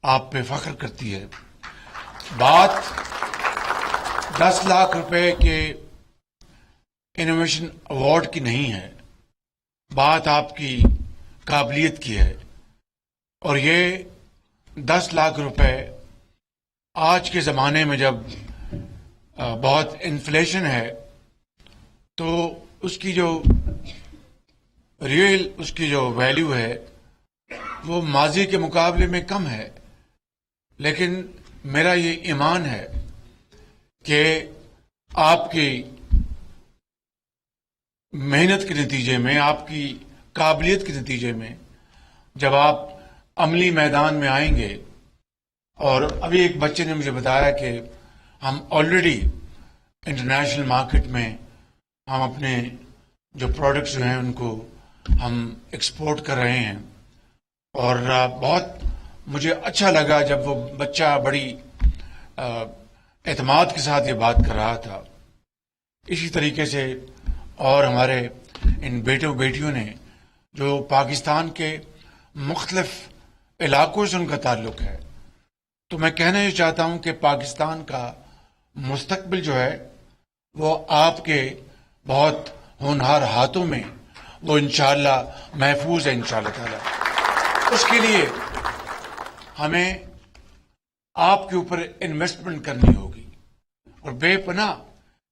آپ پہ فخر کرتی ہے. بات 10 لاکھ روپے کے انوویشن ایوارڈ کی نہیں ہے، بات آپ کی قابلیت کی ہے. اور یہ 10 لاکھ روپے آج کے زمانے میں جب بہت انفلیشن ہے تو اس کی جو ویلیو ہے وہ ماضی کے مقابلے میں کم ہے. لیکن میرا یہ ایمان ہے کہ آپ کی محنت کے نتیجے میں، آپ کی قابلیت کے نتیجے میں جب آپ عملی میدان میں آئیں گے، اور ابھی ایک بچے نے مجھے بتایا کہ ہم آلریڈی انٹرنیشنل مارکیٹ میں ہم اپنے جو پروڈکٹس جو ہیں ان کو ہم ایکسپورٹ کر رہے ہیں. اور بہت مجھے اچھا لگا جب وہ بچہ بڑی اعتماد کے ساتھ یہ بات کر رہا تھا. اسی طریقے سے اور ہمارے ان بیٹوں بیٹیوں نے جو پاکستان کے مختلف علاقوں سے ان کا تعلق ہے، تو میں کہنا یہ چاہتا ہوں کہ پاکستان کا مستقبل جو ہے وہ آپ کے بہت ہونہار ہاتھوں میں وہ انشاءاللہ محفوظ ہے انشاءاللہ تعالی. اس کے لیے ہمیں آپ کے اوپر انویسٹمنٹ کرنی ہوگی اور بے پناہ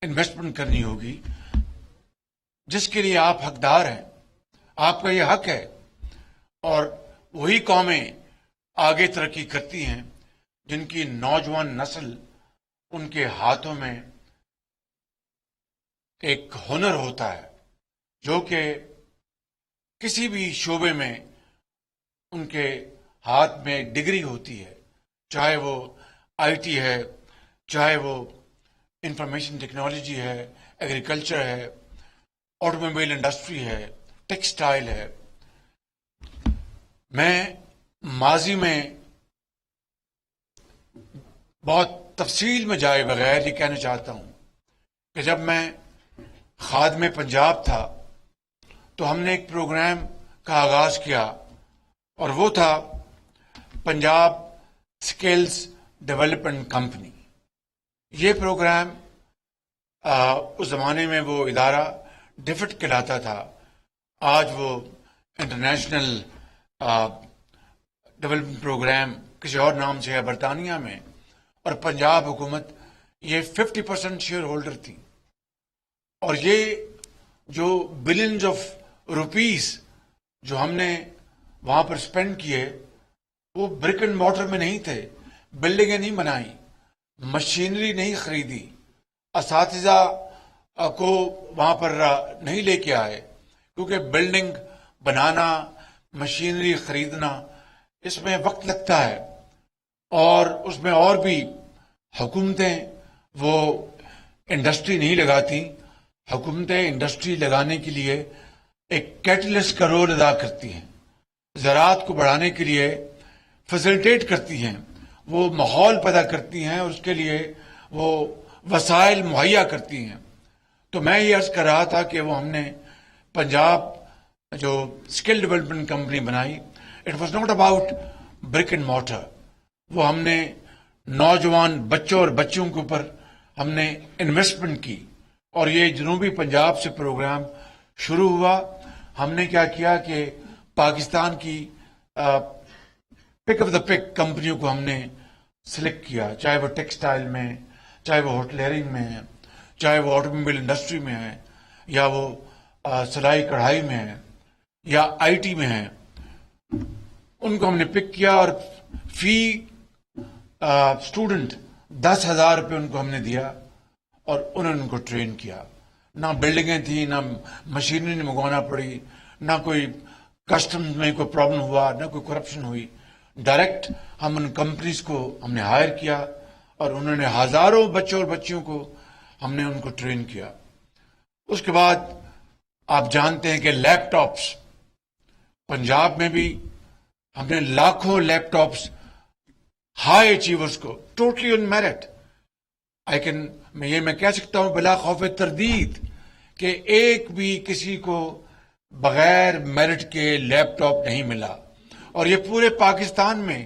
انویسٹمنٹ کرنی ہوگی، جس کے لیے آپ حقدار ہیں. آپ کا یہ حق ہے. اور وہی قومیں آگے ترقی کرتی ہیں جن کی نوجوان نسل ان کے ہاتھوں میں ایک ہنر ہوتا ہے، جو کہ کسی بھی شعبے میں ان کے ہاتھ میں ایک ڈگری ہوتی ہے، چاہے وہ آئی ٹی ہے، چاہے وہ انفارمیشن ٹیکنالوجی ہے، ایگریکلچر ہے، آٹو موبائل انڈسٹری ہے، ٹیکسٹائل ہے. میں ماضی میں بہت تفصیل میں جائے بغیر یہ کہنا چاہتا ہوں کہ جب میں خادم پنجاب تھا تو ہم نے ایک پروگرام کا آغاز کیا، اور وہ تھا پنجاب اسکلز ڈیولپمنٹ کمپنی. یہ پروگرام اس زمانے میں وہ ادارہ ڈفٹ کہلاتا تھا، آج وہ انٹرنیشنل ڈیولپمنٹ پروگرام کسی اور نام سے ہے برطانیہ میں. اور پنجاب حکومت یہ 50% شیئر ہولڈر تھی. اور یہ جو بلینز آف روپیز جو ہم نے وہاں پر اسپینڈ کیے وہ برک اینڈ مارٹر میں نہیں تھے. بلڈنگیں نہیں بنائیں، مشینری نہیں خریدی، اساتذہ کو وہاں پر نہیں لے کے آئے، کیونکہ بلڈنگ بنانا، مشینری خریدنا اس میں وقت لگتا ہے. اور اس میں اور بھی حکومتیں وہ انڈسٹری نہیں لگاتی. حکومتیں انڈسٹری لگانے کے لیے ایک کیٹلسٹ کا رول ادا کرتی ہیں، زراعت کو بڑھانے کے لیے فیسلٹیٹ کرتی ہیں، وہ ماحول پیدا کرتی ہیں اور اس کے لیے وہ وسائل مہیا کرتی ہیں. تو میں یہ عرض کر رہا تھا کہ وہ ہم نے پنجاب جو اسکل ڈیولپمنٹ کمپنی بنائی، it was not about brick and mortar. وہ ہم نے نوجوان بچوں اور بچیوں کے اوپر ہم نے انویسٹمنٹ کی. اور یہ جنوبی پنجاب سے پروگرام شروع ہوا. ہم نے کیا کیا کہ پاکستان کی پک آف دا پک کمپنیوں کو ہم نے سلیکٹ کیا، چاہے وہ ٹیکسٹائل میں، چاہے وہ ہوٹلئرنگ میں ہے، چاہے وہ آٹو موبائل انڈسٹری میں ہے، یا وہ سلائی کڑھائی میں ہے، یا آئی ٹی میں ہے. ان کو ہم نے پک کیا اور فی اسٹوڈنٹ 10,000 روپے ان کو ہم نے دیا اور انہوں نے ان کو ٹرین کیا. نہ بلڈنگیں تھیں، نہ مشینری نے منگوانا پڑی، نہ کوئی کسٹمز میں کوئی پرابلم ہوا، نہ کوئی کرپشن ہوئی. ڈائریکٹ ہم ان کمپنیز کو ہم نے ہائر کیا اور انہوں نے ہزاروں بچوں اور بچیوں کو ہم نے ان کو ٹرین کیا. اس کے بعد آپ جانتے ہیں کہ لیپ ٹاپس پنجاب میں بھی ہم نے لاکھوں لیپ ٹاپس ہائی اچیورز کو ٹوٹلی آن میرٹ. میں کہہ سکتا ہوں بلا خوف تردید کہ ایک بھی کسی کو بغیر میرٹ کے لیپ ٹاپ نہیں ملا. اور یہ پورے پاکستان میں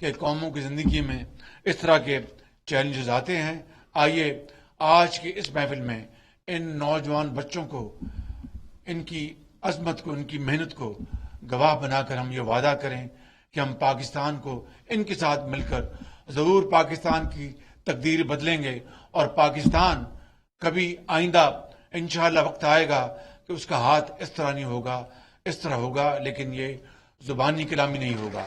کہ قوموں کی زندگی میں اس طرح کے چیلنجز آتے ہیں. آئیے آج کی اس محفل میں ان نوجوان بچوں کو، ان کی عظمت کو، ان کی محنت کو گواہ بنا کر ہم یہ وعدہ کریں کہ ہم پاکستان کو ان کے ساتھ مل کر ضرور پاکستان کی تقدیر بدلیں گے، اور پاکستان کبھی آئندہ انشاءاللہ وقت آئے گا کہ اس کا ہاتھ اس طرح نہیں ہوگا، اس طرح ہوگا، لیکن یہ زبانی کلامی نہیں ہوگا.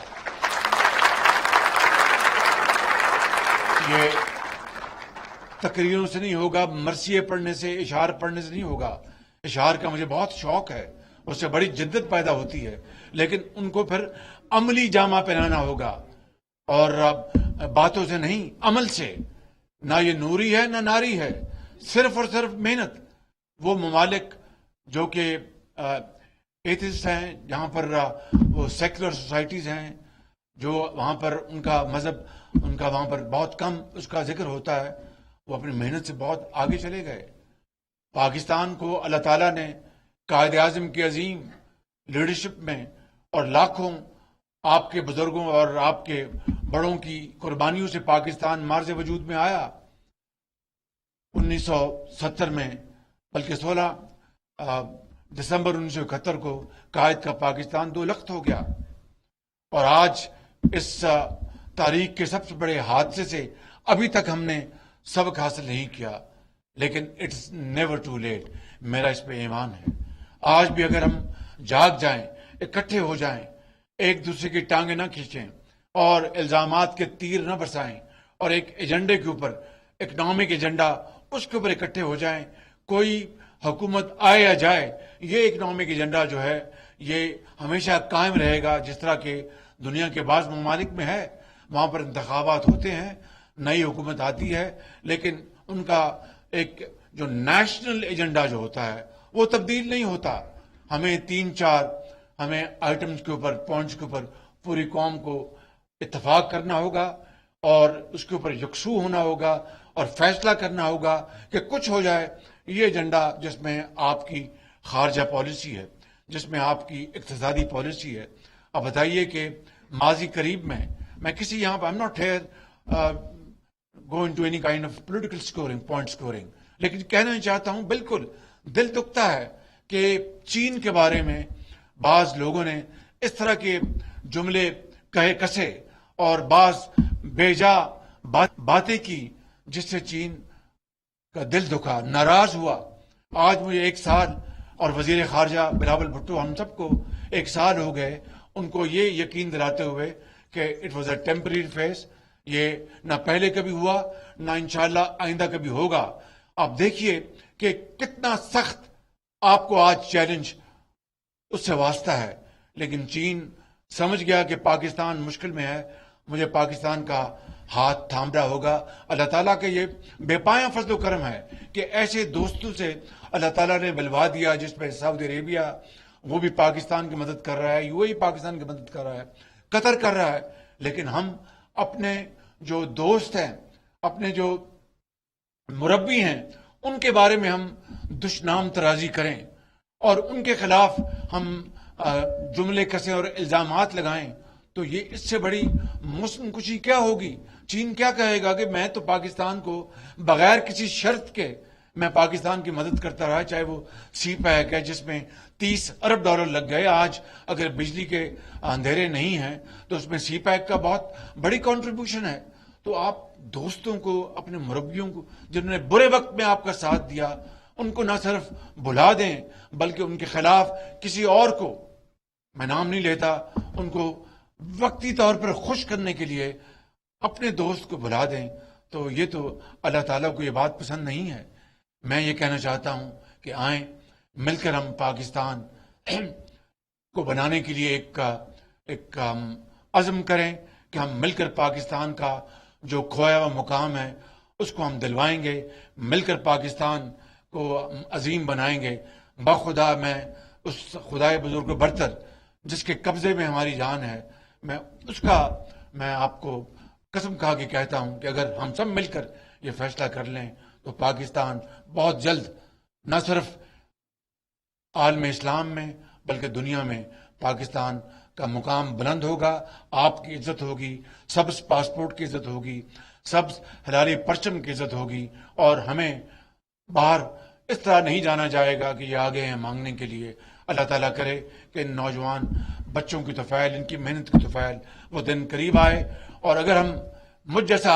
یہ تقریروں سے نہیں ہوگا، مرثیے پڑھنے سے، اشعار پڑھنے سے نہیں ہوگا. اشعار کا مجھے بہت شوق ہے، اس سے بڑی جدت پیدا ہوتی ہے، لیکن ان کو پھر عملی جامہ پہنانا ہوگا، اور باتوں سے نہیں، عمل سے. نہ یہ نوری ہے نہ ناری ہے، صرف اور صرف محنت. وہ ممالک جو کہ ایتھسٹ ہیں، جہاں پر وہ سیکولر سوسائٹیز ہیں، جو وہاں پر ان کا مذہب، ان کا وہاں پر بہت کم اس کا ذکر ہوتا ہے، وہ اپنی محنت سے بہت آگے چلے گئے. پاکستان کو اللہ تعالیٰ نے قائد اعظم کی عظیم لیڈرشپ میں اور لاکھوں آپ کے بزرگوں اور آپ کے بڑوں کی قربانیوں سے پاکستان مارز وجود میں آیا. 1970 میں، بلکہ 16 دسمبر 1971 کو قائد کا پاکستان 2 لخت ہو گیا. اور آج اس تاریخ کے سب سے بڑے حادثے سے ابھی تک ہم نے سبق حاصل نہیں کیا، لیکن اٹس نیور ٹو لیٹ. میرا اس پہ ایمان ہے. آج بھی اگر ہم جاگ جائیں، اکٹھے ہو جائیں، ایک دوسرے کی ٹانگیں نہ کھینچیں اور الزامات کے تیر نہ برسائیں، اور ایک ایجنڈے کے اوپر، اکنامک ایجنڈا، اس کے اوپر اکٹھے ہو جائیں. کوئی حکومت آئے یا جائے، یہ اکنامک ایجنڈا جو ہے یہ ہمیشہ قائم رہے گا. جس طرح کہ دنیا کے بعض ممالک میں ہے، وہاں پر انتخابات ہوتے ہیں، نئی حکومت آتی ہے، لیکن ان کا ایک جو نیشنل ایجنڈا جو ہوتا ہے وہ تبدیل نہیں ہوتا. ہمیں 3-4 ہمیں آئٹمز کے اوپر، پوائنٹس کے اوپر پوری قوم کو اتفاق کرنا ہوگا، اور اس کے اوپر یکسو ہونا ہوگا، اور فیصلہ کرنا ہوگا کہ کچھ ہو جائے. یہ ایجنڈا جس میں آپ کی خارجہ پالیسی ہے، جس میں آپ کی اقتصادی پالیسی ہے. اب بتائیے کہ ماضی قریب میں کسی یہاں پر I'm not here go into any kind of political scoring, point scoring، لیکن کہنا چاہتا ہوں، بالکل دل دکھتا ہے کہ چین کے بارے میں بعض لوگوں نے اس طرح کے جملے کہے کسے اور بعض بیجا باتیں کی، جس سے چین کا دل دکھا، ناراض ہوا. آج مجھے 1 سال اور وزیر خارجہ بلاول بھٹو، ہم سب کو 1 سال ہو گئے ان کو یہ یقین دلاتے ہوئے کہ it was a temporary phase. یہ نہ پہلے کبھی ہوا، نہ انشاءاللہ آئندہ کبھی ہوگا. آپ دیکھیے کہ کتنا سخت آپ کو آج چیلنج اس سے واسطہ ہے، لیکن چین سمجھ گیا کہ پاکستان مشکل میں ہے، مجھے پاکستان کا ہاتھ تھامنا ہوگا. اللہ تعالیٰ کا یہ بے پایاں فضل و کرم ہے کہ ایسے دوستوں سے اللہ تعالیٰ نے بلوا دیا، جس میں سعودی عربیہ وہ بھی پاکستان کی مدد کر رہا ہے، UAE پاکستان کی مدد کر رہا ہے، قطر کر رہا ہے. لیکن ہم اپنے جو دوست ہیں، اپنے جو مربی ہیں، ان کے بارے میں ہم دشنام ترازی کریں اور ان کے خلاف ہم جملے کسیں اور الزامات لگائیں، تو یہ اس سے بڑی موسم کشی کیا ہوگی؟ چین کیا کہے گا کہ میں تو پاکستان کو بغیر کسی شرط کے میں پاکستان کی مدد کرتا رہا، چاہے وہ سی پیک ہے جس میں $30 ارب لگ گئے. آج اگر بجلی کے اندھیرے نہیں ہیں تو اس میں سی پیک کا بہت بڑی کنٹریبیوشن ہے. تو آپ دوستوں کو، اپنے مربیوں کو، جنہوں نے برے وقت میں آپ کا ساتھ دیا، ان کو نہ صرف بھلا دیں بلکہ ان کے خلاف کسی اور کو، میں نام نہیں لیتا، ان کو وقتی طور پر خوش کرنے کے لیے اپنے دوست کو بھلا دیں. تو یہ تو اللہ تعالیٰ کو یہ بات پسند نہیں ہے. میں یہ کہنا چاہتا ہوں کہ آئیں مل کر ہم پاکستان کو بنانے کے لیے ایک عزم کریں کہ ہم مل کر پاکستان کا جو کھویا ہوا مقام ہے اس کو ہم دلوائیں گے، مل کر پاکستان کو عظیم بنائیں گے. بخدا میں اس خدائے بزرگ و برتر جس کے قبضے میں ہماری جان ہے، میں آپ کو قسم کھا کے کہتا ہوں کہ اگر ہم سب مل کر یہ فیصلہ کر لیں تو پاکستان بہت جلد نہ صرف عالم اسلام میں بلکہ دنیا میں پاکستان کا مقام بلند ہوگا، آپ کی عزت ہوگی، سبز پاسپورٹ کی عزت ہوگی، سبز ہلالی پرچم کی عزت ہوگی، اور ہمیں باہر اس طرح نہیں جانا جائے گا کہ یہ آگے ہیں مانگنے کے لیے۔ اللہ تعالیٰ کرے کہ ان نوجوان بچوں کی طفیل، ان کی محنت کی طفیل وہ دن قریب آئے، اور اگر ہم مجھ جیسا